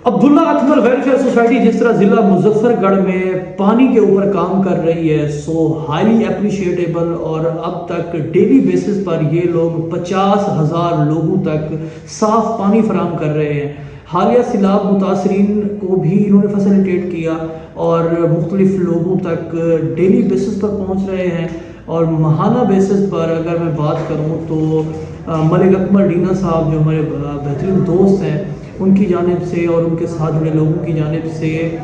عبداللہ اکمل welfare society جس طرح ضلع مظفر گڑھ میں پانی کے اوپر کام کر رہی ہے سو ہائیلی اپریشیٹیبل، اور اب تک ڈیلی بیسس پر یہ لوگ 50,000 لوگوں تک صاف پانی فراہم کر رہے ہیں۔ حالیہ سیلاب متاثرین کو بھی انہوں نے فیسیلیٹیٹ کیا اور مختلف لوگوں تک ڈیلی بیسس پر پہنچ رہے ہیں۔ اور ماہانہ بیسس پر اگر میں بات کروں تو ملک اکمل ڈینا صاحب جو ہمارے بہترین دوست ہیں، ان کی جانب سے اور ان کے ساتھ جڑے لوگوں کی جانب سے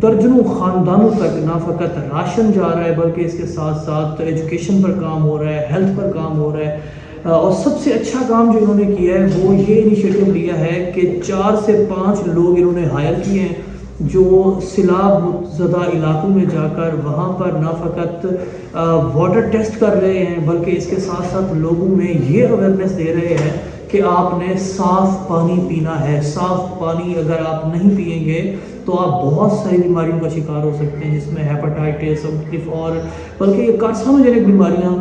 درجنوں خاندانوں تک نہ فقط راشن جا رہا ہے بلکہ اس کے ساتھ ساتھ ایجوکیشن پر کام ہو رہا ہے، ہیلتھ پر کام ہو رہا ہے۔ اور سب سے اچھا کام جو انہوں نے کیا ہے وہ یہ انیشیٹو لیا ہے کہ 4 سے 5 لوگ انہوں نے ہائر کیے ہیں جو سیلاب زدہ علاقوں میں جا کر وہاں پر نہ فقط واٹر ٹیسٹ کر رہے ہیں بلکہ اس کے ساتھ ساتھ لوگوں میں یہ اویئرنیس دے رہے ہیں کہ آپ نے صاف پانی پینا ہے۔ صاف پانی اگر آپ نہیں پئیں گے تو آپ بہت ساری بیماریوں کا شکار ہو سکتے ہیں، جس میں ہیپاٹائٹس اور بلکہ یہ کارسینوجینک بیماریاں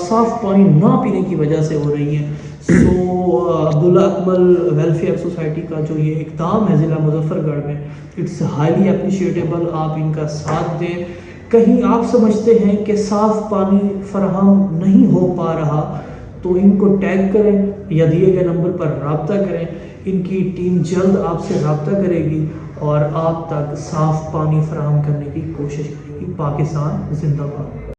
صاف پانی نہ پینے کی وجہ سے ہو رہی ہیں۔ سو عبداللہ اکمل ویلفیئر سوسائٹی کا جو یہ اقدام ہے ضلع مظفر گڑھ میں، اٹس ہائیلی اپریشیٹیبل۔ آپ ان کا ساتھ دیں۔ کہیں آپ سمجھتے ہیں کہ صاف پانی فراہم نہیں ہو پا رہا تو ان کو ٹیگ کریں یا دیے گئے نمبر پر رابطہ کریں، ان کی ٹیم جلد آپ سے رابطہ کرے گی اور آپ تک صاف پانی فراہم کرنے کی کوشش کرے گی۔ پاکستان زندہ باد۔